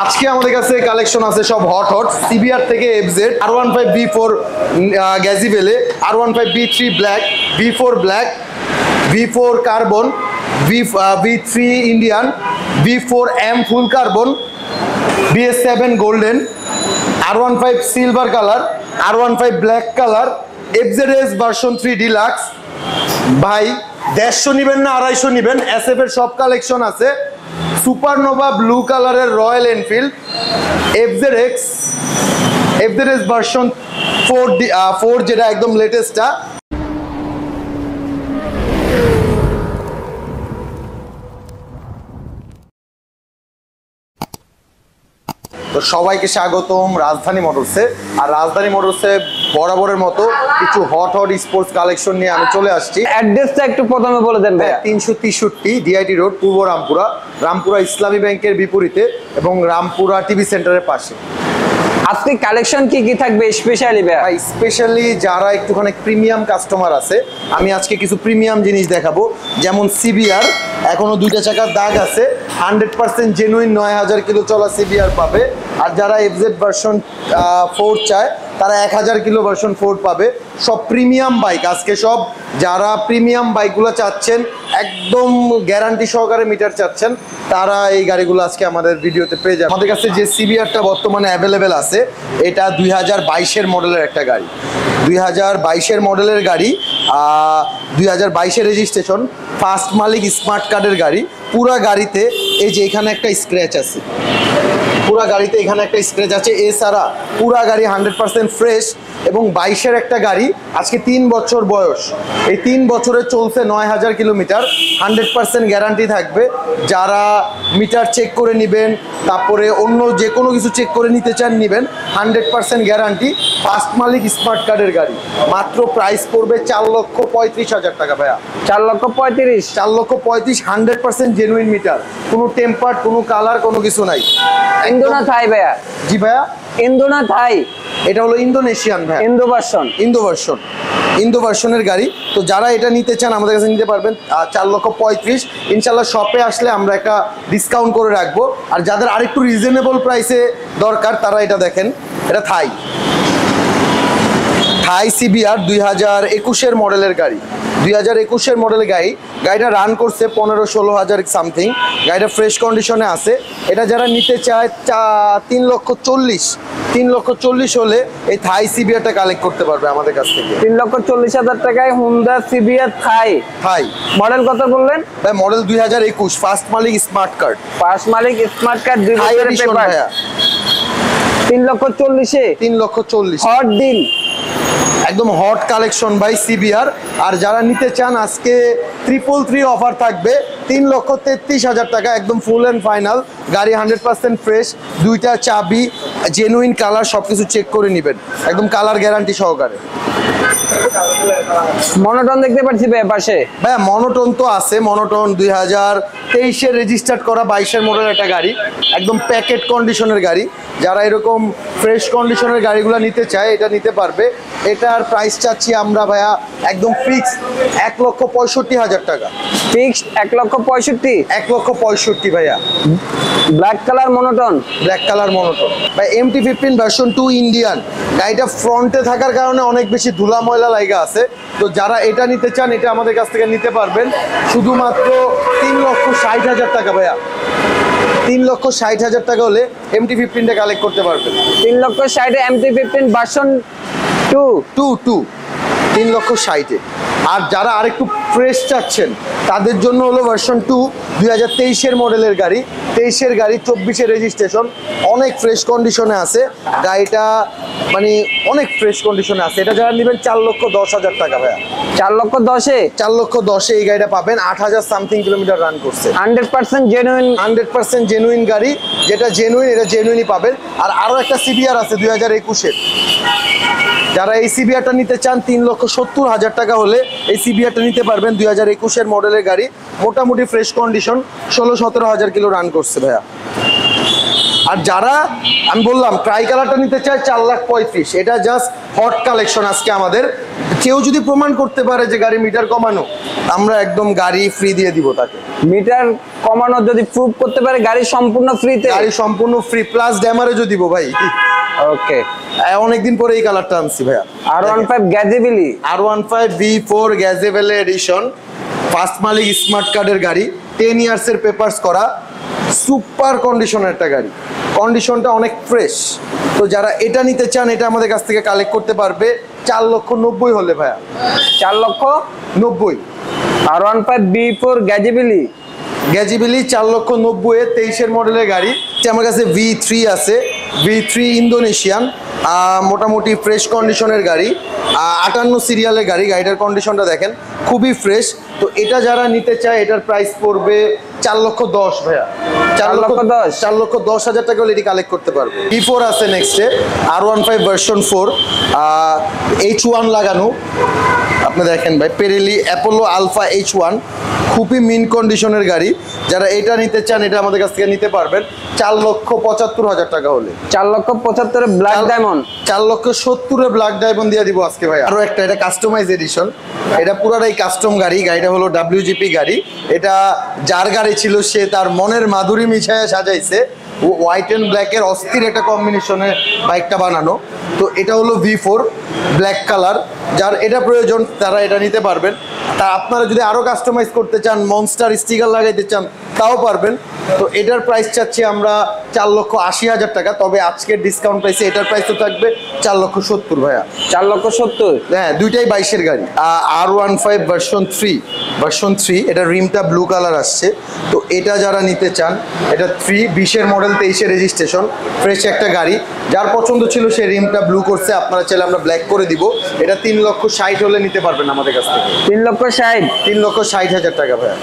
আজকে আমাদের কাছে কালেকশন আছে সব হট সিবিআর থেকে FZ R15 V4 গ্যাজিবেলে, R15 V3 black, V4 black, V4 carbon, V3 Indian, V4M ফুল carbon, BS7 golden, R15 silver colour, R15 black colour, FZS version 3 deluxe. ভাই 150 নিবেন না 250 নিবেন, SF এর সব কালেকশন আছে। সুপারনোভা ব্লু কালারের royal Enfield, FZS version 4 যেটা একদম লেটেস্টটা। তো সবাইকে স্বাগতম রাজধানী মোটরসে। আর রাজধানী মোটরসে বরাবরের মতো কিছু হট স্পোর্টস কালেকশন নিয়ে আমি চলে আসছি। অ্যাড্রেসটা একটু প্রথমে বলে দেন ভাই। 363 ডিআইটি রোড, পূর্ব রামপুরা, রামপুরা ইসলামী ব্যাংকের বিপরীতে এবং রামপুরা টিভি সেন্টারের পাশে। আজকে কালেকশন কি কি থাকবে স্পেশালি ভাই? স্পেশালি যারা একটুখানি প্রিমিয়াম কাস্টমার আছে, আমি আজকে কিছু প্রিমিয়াম জিনিস দেখাবো। যেমন সিবিআর, এখনো 2টা চাকার দাগ আছে, 100% জেনুইন 9000 কিলো চলা সিবিআর পাবে। আর যারা FZ ভার্সন 4 চায় তারা 1000 কিলো ভার্সন 4 পাবে। সব প্রিমিয়াম বাইক আজকে, সব যারা প্রিমিয়াম বাইকগুলো চাচ্ছেন, একদম গ্যারান্টি সহকারে মিটার চাচ্ছেন, তারা এই গাড়িগুলো আজকে আমাদের ভিডিওতে পেয়ে যাবে। আমাদের কাছে যে সিবিআরটা বর্তমানে অ্যাভেলেবেল আছে, এটা 2022-এর মডেলের একটা গাড়ি। 2022-এর মডেলের গাড়ি, 2022-এর রেজিস্ট্রেশন, ফার্স্ট মালিক স্মার্ট কার্ডের গাড়ি। পুরা গাড়িতে এই যে এখানে একটা স্ক্র্যাচ আছে, পুরা গাড়িতে এখানে একটা স্ক্র্যাচ আছে। এছাড়া পুরা গাড়ি 100% ফ্রেশ এবং 22-এর একটা গাড়ি, আজকে 3 বছর বয়স। এই 3 বছরে চলছে 9000 কিলোমিটার, 100% গ্যারান্টি থাকবে। যারা মিটার চেক করে নেবেন, তারপরে অন্য যে কোনো কিছু চেক করে নিতে চান নেবেন, 100% গ্যারান্টি। ফার্স্ট মালিক স্মার্ট কার্ডের গাড়ি, মাত্র প্রাইস পড়বে 4,35,000 টাকা ভাইয়া। 4,35,000? 4,35,000, 100% জেনুইন মিটার, কোনো টেম্পার্ড, কোনো কালার, কোনো কিছু নাই। ইন্দোনা থাই ভাইয়া? জি ভাইয়া, ইন্দোনা থাই। এটা হলো ইন্দোনেশিয়ান ভাইয়া, ইন্দো ভার্সনের গাড়ি। তো যারা এটা নিতে চান আমাদের কাছে নিতে পারবেন। 4,35,000 ইনশাল্লাহ শপে আসলে আমরা একটা ডিসকাউন্ট করে রাখবো। আর যাদের আরেকটু রিজনেবল প্রাইসে দরকার তারা এটা দেখেন, এটা থাই সিবিআর 2021-এর মডেলের গাড়ি। 2021-এর মডেলের গাড়ি, গাড়িটা রান করছে 15-16 হাজার সামথিং। গাড়িটা ফ্রেশ কন্ডিশনে আছে। এটা যারা নিতে চায় 3,40,000 হলে এই থাই সিবিআরটা কালেক্ট করতে পারবে আমাদের কাছ থেকে। 3,40,000 টাকায় হুন্ডা সিবিআর থাই। মডেল কত বললেন ভাই? মডেল 2021, ফার্স্ট মালিক স্মার্ট কার্ড। 2 বছরের পেপার। 3,40,000? 3,40,000 হট ডিল, একদম হট কালেকশন ভাই সিবিআর। আর যারা নিতে চান আজকে 333 অফার থাকবে, 3,33,000 টাকা, একদম ফুল অ্যান্ড ফাইনাল গাড়ি, 100% ফ্রেশ, 2টা চাবি, জেনুইন কালার, সবকিছু চেক করে নেবেন, একদম কালার গ্যারান্টি সহকারে। মনোটন দেখতে পাচ্ছি ভাই পাশে। ভাইয়া মনোটন তো আছে, মনোটন 2023-এর রেজিস্টার্ড করা 22-এর মডেলের একটা গাড়ি, একদম প্যাকেট কন্ডিশনের গাড়ি। যারা এরকম ফ্রেশ কন্ডিশনের গাড়িগুলো নিতে চায় এটা নিতে পারবে। এটার প্রাইস চাচ্ছি আমরা ভাইয়া একদম ফিক্স 1,65,000 টাকা। ফিক্সড 1,65,000? 1,65,000 ভাইয়া। Black colour monotone? Black colour monotone ভাই। MT-15 version 2 Indian. গাড়িটা ফ্রন্টে থাকার কারণে অনেক বেশি ধুলা ময়লা লাগা আছে। তো যারা এটা নিতে চান এটা আমাদের কাছ থেকে নিতে পারবেন শুধুমাত্র 3,60,000 টাকা ভাইয়া। 3,60,000 টাকা হলে MT-15টা কালেক্ট করতে পারবেন। 3,60,000 MT-15 ভার্সন 2? 3,60,000। আর যারা আরেকটু ফ্রেশ চাচ্ছেন তাদের জন্য হলো ভার্সন 2, 2023-এর মডেলের গাড়ি। 23-এর গাড়ি, 24-এর রেজিস্ট্রেশন, অনেক ফ্রেশ কন্ডিশনে আছে গাড়িটা, মানে অনেক ফ্রেশ কন্ডিশনে আছে। এটা যারা নেবেন 4,10,000 টাকা ভাইয়া। 4,10,000? 4,10,000 এই গাড়িটা পাবেন। 8,000 সামথিং কিলোমিটার রান করছে। 100% জেনুইন? 100% জেনুইন গাড়ি, যেটা জেনুইন এটা জেনুইনই পাবেন। আর আরও একটা সিবিআর আছে 2021-এর, যারা এই সিবিআরটা নিতে চান 3,70,000 টাকা হলে এই সিবিআরটা নিতে পারবেন। 2021-এর মডেলের গাড়ি, মোটামুটি ফ্রেশ কন্ডিশন, 16-17 কিলো রান করছে ভাইয়া। আর যারা আমি বললাম ট্রাই কালারটা নিতে চায় 4,35,000, এটা জাস্ট হট কালেকশন আজকে আমাদের। কেউ যদি প্রমাণ করতে পারে যে গাড়ি মিটার কমানো, আমরা একদম গাড়ি ফ্রি দিয়ে দিব তাকে। মিটার কমানো যদি প্রুভ করতে পারে গাড়ি সম্পূর্ণ ফ্রিতে, গাড়ি সম্পূর্ণ ফ্রি প্লাস ড্যামারেজও দিব ভাই। ওকে, অনেকদিন পরে এই কালারটা আনছি ভাইয়া। R15 গ্যাজেবিলি, R15 V4 গ্যাজেবেলে এডিশন, ফার্স্ট মালিক স্মার্ট কার্ডের গাড়ি, 10 ইয়ার্সের পেপারস করা, সুপার কন্ডিশনের একটা গাড়ি, কন্ডিশনটা অনেক ফ্রেশ। তো যারা এটা নিতে চান এটা আমাদের কাছ থেকে কালেক্ট করতে পারবে 4,90,000 হলে ভাইয়া, 4,90,000। 4,90,000। R15 V4 গ্যাজেবিলি, গ্যাজিবিলি 4,90,000 23-এর মডেলের গাড়ি। আমার কাছে V3 আছে, V3 ইন্দোনেশিয়ান, মোটামুটি ফ্রেশ কন্ডিশনের গাড়ি, 58 সিরিয়ালের গাড়ি। গাড়িটার কন্ডিশনটা দেখেন খুবই ফ্রেশ। তো এটা যারা নিতে চায় এটার প্রাইস পড়বে 4,10,000 ভাইয়া, 4,10,000 টাকা হলে এটি কালেক্ট করতে পারবে। V4 আছে নেক্সটে, R15 ভার্সন 4, H1 লাগানো। আপনি দেখেন ভাই, পেরেলি অ্যাপোলো আলফা H1, খুবই মিন কন্ডিশনের গাড়ি। যারা এটা নিতে চান এটা আমাদের কাছ থেকে নিতে পারবেন 4,75,000 টাকা হলে। 4,75,000 ব্ল্যাক ডায়মন্ড, 4,70,000 ব্ল্যাক ডায়মন্ড দিয়ে দিব আজকে ভাই। আরো একটা, এটা কাস্টমাইজ এডিশন, এটা পুরাটাই কাস্টম গাড়ি। গাড়িটা হলো WGP গাড়ি। এটা যার গাড়ি ছিল সে তার মনের মাধুরী মিশায় সাজাইছে, হোয়াইট অ্যান্ড ব্ল্যাকের অস্থির একটা কম্বিনেশনে বাইকটা বানানো। তো এটা হলো V4 ব্ল্যাক কালার, যার এটা প্রয়োজন তারা এটা নিতে পারবেন। তা আপনারা যদি আরো কাস্টমাইজ করতে চান, মনস্টার স্টিকার লাগাইতে চান তাও পারবেন। তো এটার প্রাইস চাচ্ছি আমরা 4,80,000 টাকা, তবে আজকের ডিসকাউন্ট প্রাইসে এটার প্রাইস তো থাকবে 4,70,000 ভাইয়া। 4,70,000। হ্যাঁ, দুইটাই 22-এর গাড়ি। R15 ভার্সন 3, এটা রিমটা ব্লু কালার আসছে। তো এটা যারা নিতে চান, এটা 20-এর মডেল 23-এর রেজিস্ট্রেশন, ফ্রেশ একটা গাড়ি। যার পছন্দ ছিল সে রিমটা ব্লু করছে, আপনারা চাইলে আমরা ব্ল্যাক করে দিব। এটা 3,60,000 হলে নিতে পারবেন আমাদের কাছ থেকে। 3,60,000, 3,60,000 টাকা ভাইয়া,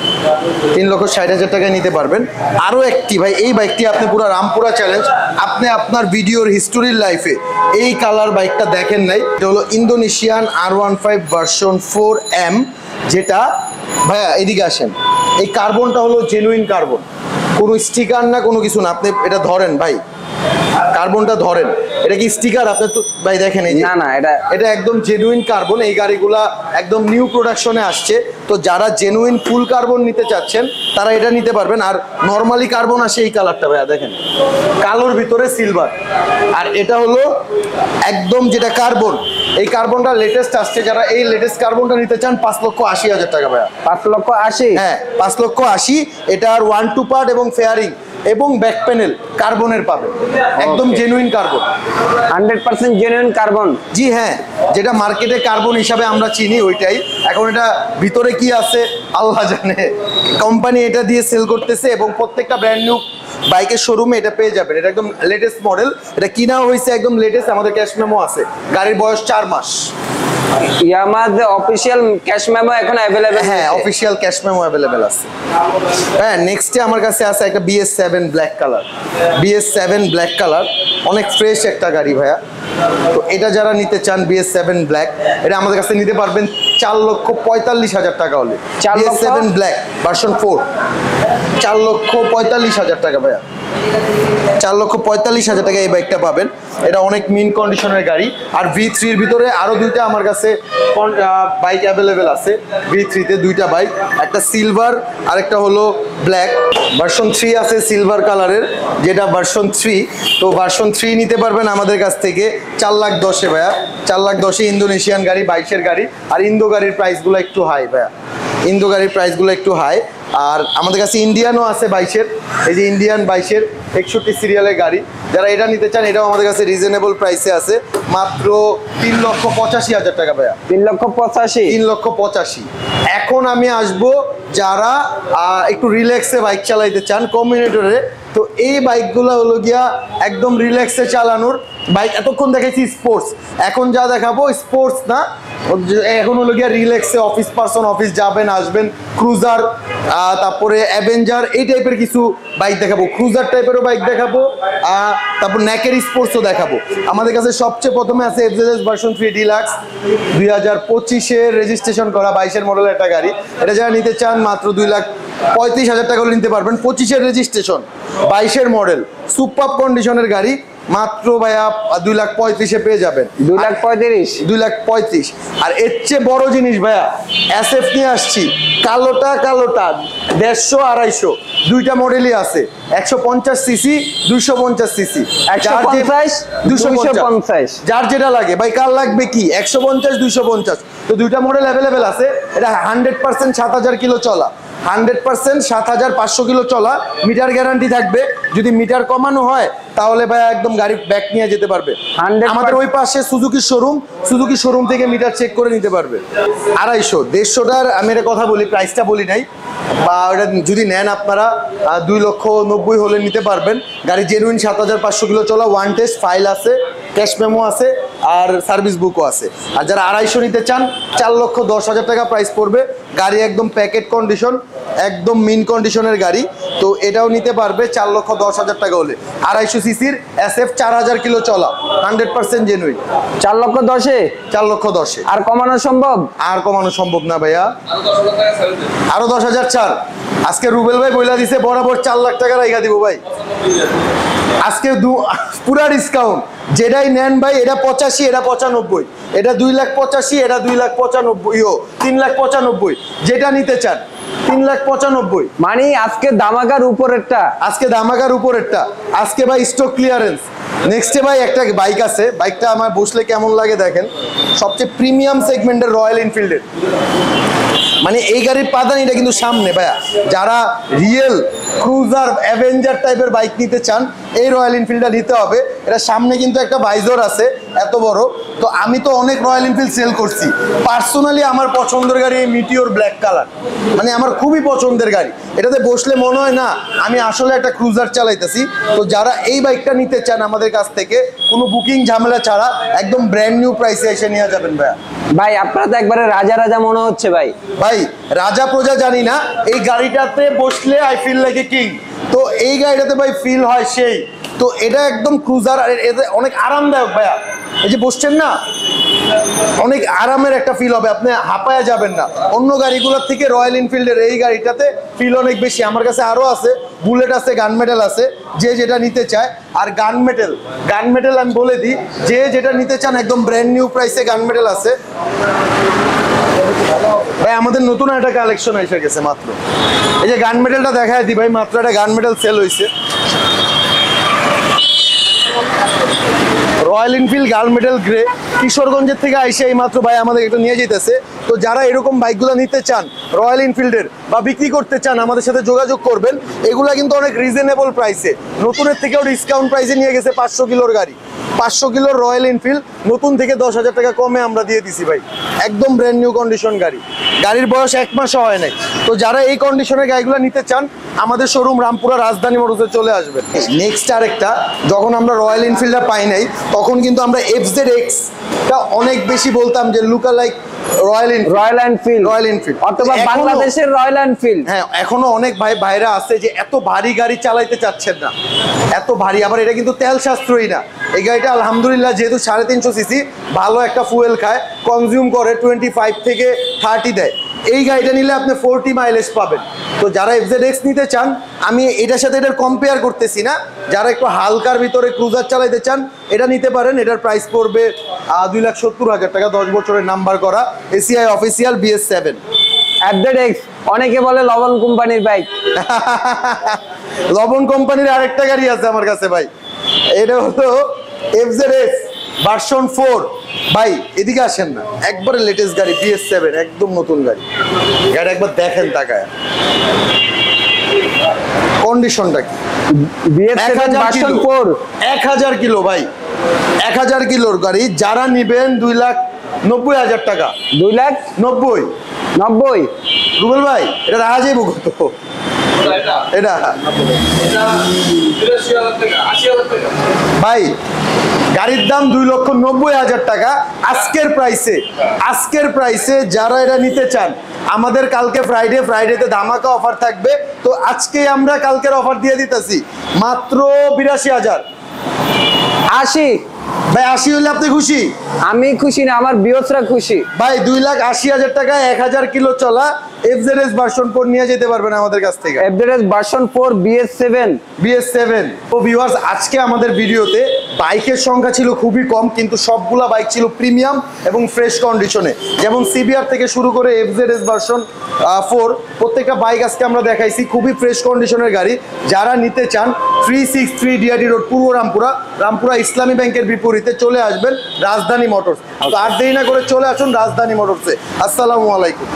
3,60,000 টাকায় নিতে পারবেন। আরও একটি ভাই, এই বাইকটি আপনি পুরো রামপুরা চ্যালেঞ্জ, আপনি আপনার ভিডিওর হিস্টোরির লাইফে এই কালার বাইকটা দেখেন নাই। এটা হলো ইন্দোনেশিয়ান R15 ভার্সন 4M, যেটা ভাইয়া এদিকে আসেন, এই কার্বনটা হলো জেনুইন কার্বন, কোনো স্টিকার না, কোনো কিছু না। আপনি এটা ধরেন ভাই, কার্বনটা ধরেন, এটা কি স্টিকার? আপনি তো ভাই দেখেন, এই না না, এটা একদম জেনুইন কার্বন। এই গাড়িগুলা একদম নিউ প্রোডাকশনে আসছে। তো যারা জেনুইন ফুল কার্বন নিতে চাচ্ছেন তারা এটা নিতে পারবেন। আর নর্মালি কার্বন আসে এই কালারটা ভাইয়া দেখেন, কালোর ভিতরে সিলভার। আর এটা হলো একদম যেটা কার্বন, এই কার্বনটা লেটেস্ট আসছে। যারা এই লেটেস্ট কার্বনটা নিতে চান 5,80,000 টাকা ভাইয়া। 5,80,000? হ্যাঁ, 5,80,000। এটার 1-2 পার্ট এবং ফেয়ারিং এবং ব্যাক প্যানেল কার্বনের পাবেন, একদম জেনুইন কার্বন, 100% জেনুইন কার্বন। জি হ্যাঁ, যেটা মার্কেটে কার্বন হিসাবে আমরা চিনি ওইটাই। এখন এটা ভিতরে কি আছে আল্লাহ জানে, কোম্পানি এটা দিয়ে সেল করতেছে এবং প্রত্যেকটা ব্র্যান্ড নিউ বাইকের শোরুমে এটা পেয়ে যাবেন। এটা একদম লেটেস্ট মডেল, এটা কিনা হয়েছে একদম লেটেস্ট। আমাদের ক্যাশ মেমো আছে, গাড়ির বয়স 4 মাস। ইয়ামাহার অফিশিয়াল ক্যাশ মেমো এখন अवेलेबल? হ্যাঁ, অফিশিয়াল ক্যাশ মেমো अवेलेबल আছে। হ্যাঁ, নেক্সটে আমার কাছে আছে একটা BS7 black colour. BS7 black colour অনেক ফ্রেশ একটা গাড়ি ভাইয়া। তো এটা যারা নিতে চান BS7 ব্ল্যাক, এটা আমাদের কাছে নিতে পারবেন 4,45,000 টাকা হলে। BS7 ব্ল্যাক ভার্সন 4, 4,45,000 টাকা ভাইয়া, 4,45,000 টাকা এই বাইকটা পাবেন। এটা অনেক মিন কন্ডিশনের গাড়ি। আর V3-এর ভিতরে আরো দুইটা আমার কাছে বাইক অ্যাভেলেবেল আছে। V3-তে দুইটা বাইক, একটা সিলভার আর একটা হলো ব্ল্যাক। ভার্সন 3 আছে সিলভার কালারের, যেটা ভার্সন 3। তো ভার্সন 3 নিতে পারবেন আমাদের কাছ থেকে 4,10,000 ভাইয়া, 4,10,000 ইন্দোনেশিয়ান গাড়ি, 22-এর গাড়ি। আর ইন্দো গাড়ির প্রাইসগুলো একটু হাই ভাইয়া, ইন্দো গাড়ির প্রাইসগুলো একটু হাই। আর আমাদের কাছে ইন্ডিয়ানও আছে 22-এর, এই যে ইন্ডিয়ান 22-এর 61 সিরিয়ালের গাড়ি। যারা এটা নিতে চান এটাও আমাদের কাছে রিজনেবল প্রাইসে আছে, মাত্র 3,85,000 টাকা ভাইয়া। 3,85,000? 3,85,000। এখন আমি আসবো যারা একটু রিল্যাক্সে বাইক চালাইতে চান কমিউনিটরে। তো এই বাইকগুলো হলো গিয়া একদম রিল্যাক্সে চালানোর বাইক। এতক্ষণ দেখাইছি স্পোর্টস, এখন যা দেখাবো স্পোর্টস না, এখন হলো গিয়া রিল্যাক্সে অফিস পারসন, অফিস যাবেন আসবেন, ক্রুজার, তারপরে অ্যাভেঞ্জার, এই টাইপের কিছু বাইক দেখাবো, ক্রুজার টাইপেরও বাইক দেখাবো, তারপর ন্যাকের স্পোর্টসও দেখাবো। আমাদের কাছে সবচেয়ে প্রথমে আছে FZS ভার্সন 3 ডিলাক্স, 2025-এর রেজিস্ট্রেশন করা 22-এর মডেলের একটা গাড়ি। এটা যারা নিতে চান মাত্র 2,35,000 টাকা নিতে পারবেন। 25-এর রেজিস্ট্রেশন, 22-এর মডেল, সুপার কন্ডিশনের গাড়ি, মাত্র ভাইয়া 2,35,000 পেয়ে যাবেন। 2,35,000 2,35,000। আর এর চেয়ে বড় জিনিস ভাইয়া এসএফ নিয়ে আসছি, কালোটা 150, 2টা মডেলই আছে, 150 সিসি, 250 সিসি, 150, 250, যার যেটা লাগে ভাই। কার লাগবে কি 150, 250, তো দুইটা মডেল অ্যাভেলেবেল আছে। এটা 100% 7,000 কিলো চলা, 100% 7,500 কিলো চলা, মিটার গ্যারান্টি থাকবে। যদি মিটার কমানো হয় তাহলে ভাই একদম গাড়ি ব্যাক নিয়ে যেতে পারবে। 100% আমাদের ওই পাশে সুজুকি শোরুম থেকে মিটার চেক করে নিতে পারবে। 250, 150টার আমি একটা কথা বলি, প্রাইসটা বলি নাই, বা ওটা যদি নেন আপনারা 2,90,000 হলে নিতে পারবেন। গাড়ি জেনুইন 7,500 কিলো চলা, ওয়ান টেস্ট, ফাইল আছে, ক্যাশ মেমো আছে, আর সার্ভিস বুকও আছে। আর যারা 250 নিতে চান 4,10,000 টাকা প্রাইস পড়বে। গাড়ি একদম প্যাকেট কন্ডিশন, একদম মিন কন্ডিশনের গাড়ি, তো এটাও নিতে পারবে 4,10,000 টাকা হলে। 250 সিসির এসএফ, 4,000 কিলো চলা, 100% জেনুইন। 4,10,000 4,10,000। আর কমানো সম্ভব? আর কমানো সম্ভব না ভাইয়া, আরো 10,000 ছাড়। আজকে রুবেল ভাই বইলা দিছে বরাবর 4 লাখ টাকা রাইখা দিব ভাই। আজকে পুরা ডিসকাউন্ট, যেটাই নেন ভাই। এটা 85, এটা 95, এটা 2,85,000, এটা 2,95,000, 3,95,000, যেটা নিতে চান 3,95,000। মানে আজকে দামাকার উপরেরটা, আজকে ধামাকার উপরেরটা, আজকে ভাই স্টক ক্লিয়ারেন্স। নেক্সটে ভাই একটা বাইক আছে, বাইকটা আমার বসলে কেমন লাগে দেখেন, সবচেয়ে প্রিমিয়াম সেগমেন্টের রয়্যাল এনফিল্ডের। মানে এই গাড়ির পাদানিটা কিন্তু সামনে ভাইয়া। যারা রিয়েল ক্রুজার অ্যাভেঞ্জার টাইপের বাইক নিতে চান এই রয়্যাল এনফিল্ডটা নিতে হবে। এটা সামনে কিন্তু একটা ভাইজর আছে এত বড়। তো আমি তো অনেক রয়্যাল এনফিল্ড সেল করছি, পার্সোনালি আমার পছন্দের গাড়ি এই মিটিওর ব্ল্যাক কালার, মানে আমার খুবই পছন্দের গাড়ি। এটাতে বসলে মনে হয় না আমি আসলে একটা ক্রুজার চালাইতেছি। তো যারা এই বাইকটা নিতে চান আমাদের কাছ থেকে কোনো বুকিং ঝামেলা ছাড়া একদম ব্র্যান্ড নিউ প্রাইসে এসে নিয়ে যাবেন ভাইয়া। ভাই আপনারা তো একবারে রাজা রাজা মনে হচ্ছে ভাই। ভাই রাজা প্রজা জানি না, এই গাড়িটাতে বসলে I feel like a king. তো এই গাড়িটাতে ভাই ফিল হয় সেই। তো এটা একদম ক্রুজার, আর এতে অনেক আরামদায়ক ভাইয়া। এই যে বসছেন না, অনেক আরামের একটা ফিল হবে, আপনি হাঁপায়া যাবেন না। অন্য গাড়িগুলোর থেকে রয়্যাল এনফিল্ডের এই গাড়িটাতে ফিল অনেক বেশি। আমার কাছে আরও আছে, বুলেট আছে, গান মেটাল আছে, যে যেটা নিতে চায়। আর গান মেটাল আমি বলে দিই, যে যেটা নিতে চান একদম ব্র্যান্ড নিউ প্রাইসে গান মেটাল আছে। ভাই আমাদের নতুন একটা কালেকশন এসে গেছে মাত্র। এই যে গান মেটালটা দেখায় দিই ভাই, মাত্র একটা গান মেটাল সেল হয়েছে। রয়্যাল এনফিল্ড গান মেটাল গ্রে, কিশোরগঞ্জের থেকে আইসে এই মাত্র ভাই আমাদের একটা নিয়ে যেতেছে। তো যারা এরকম বাইকগুলো নিতে চান রয়্যাল এনফিল্ডের বা বিক্রি করতে চান আমাদের সাথে যোগাযোগ করবেন। এগুলা কিন্তু অনেক রিজনেবল প্রাইসে, নতুনের থেকেও ডিসকাউন্ট প্রাইসে নিয়ে গেছে। 500 কিলোর গাড়ি, 500 কিলোর রয়্যাল এনফিল্ড নতুন থেকে 10,000 টাকা কমে আমরা দিয়ে দিছি ভাই। একদম ব্র্যান্ড নিউ কন্ডিশন গাড়ি, গাড়ির বয়স 1 মাসও হয় নাই। তো যারা এই কন্ডিশনের গাড়িগুলো নিতে চান আমাদের শোরুম রামপুরা রাজধানী মোটরসে চলে আসবেন। নেক্সট আরেকটা, যখন আমরা রয়্যাল এনফিল্ডটা পাই নাই তখন কিন্তু আমরা FZX টা অনেক বেশি বলতাম যে লুকা লাইক রয়্যাল এনফিল্ড অথবা বাংলাদেশের রয়্যাল এনফিল্ড। হ্যাঁ, এখনো অনেক ভাইরা আছে যে এত ভারী গাড়ি চালাইতে চাচ্ছেন না, এত ভারী। আবার এটা কিন্তু তেল সাশ্রয়ী না। এই গাড়িটা আলহামদুলিল্লাহ যেহেতু 350 সিসি, ভালো একটা ফুয়েল খায়, কনজিউম করে 25 থেকে 30 দেয়। এই গাড়িটা নিলে আপনি 40 মাইলেজ পাবেন। তো যারা FZX নিতে চান, আমি এটার সাথে এটার কম্পেয়ার করতেছি না, যারা একটু হালকার ভিতরে ক্রুজার চালাইতে চান এটা নিতে পারেন। এটার প্রাইস পড়বে 2,70,000 টাকা, 10 বছরের নাম্বার করা, ACI অফিসিয়াল, BS7। FZX অনেকে বলে লবণ কোম্পানির বাইক। লবণ কোম্পানির আরেকটা গাড়ি আছে আমার কাছে ভাই, এটা হলো FZX ভার্সন 4। ভাই এদিকে আসেন না, একবারে লেটেস্ট গাড়ি, BS7, একদম নতুন গাড়ি। গাড়ি একবার দেখেন তাকায়, কন্ডিশনটা কি। BS7 ভার্সন 4, 1000 কিলো ভাই, 1000 কিলোর গাড়ি। যারা নিবেন 2,90,000 টাকা। 2,90,000 রুবেল ভাই এটা রাখা যাইব কত? এটা ভাই গাড়ির দাম 2,90,000 টাকা আজকের প্রাইসে যারা এটা নিতে চান আমাদের কালকে ফ্রাইডেতে ধামাকা অফার থাকবে। তো আজকে আমরা কালকের অফার দিয়ে দিতেছি মাত্র 82,000। 80 ভাই 80 হলে আপনি খুশি? আমি খুশি না, আমার বিয়সরা খুশি ভাই। 2,80,000 টাকা 1000 কিলো চলা FZX ভার্সন 4 নিয়ে যেতে পারবেন আমাদের কাছ থেকে। FZX version 4 BS7। তো ভিউয়ার্স, আজকে আমাদের ভিডিওতে বাইকের সংখ্যা ছিল খুবই কম, কিন্তু সবগুলা বাইক ছিল প্রিমিয়াম এবং ফ্রেশ কন্ডিশনে। যেমন সিবিআর থেকে শুরু করে এফজেডএস ভার্সন 4 প্রত্যেকটা বাইক আজকে আমরা দেখাইছি, খুবই ফ্রেশ কন্ডিশনের গাড়ি। যারা নিতে চান 363 ডিআরডি রোড, পূর্ব রামপুরা, রামপুরা ইসলামী ব্যাংকের বিপরীতে চলে আসবেন রাজধানী মোটরস। তো আর দেরি না করে চলে আসুন রাজধানী মোটরসে। আসসালামু আলাইকুম।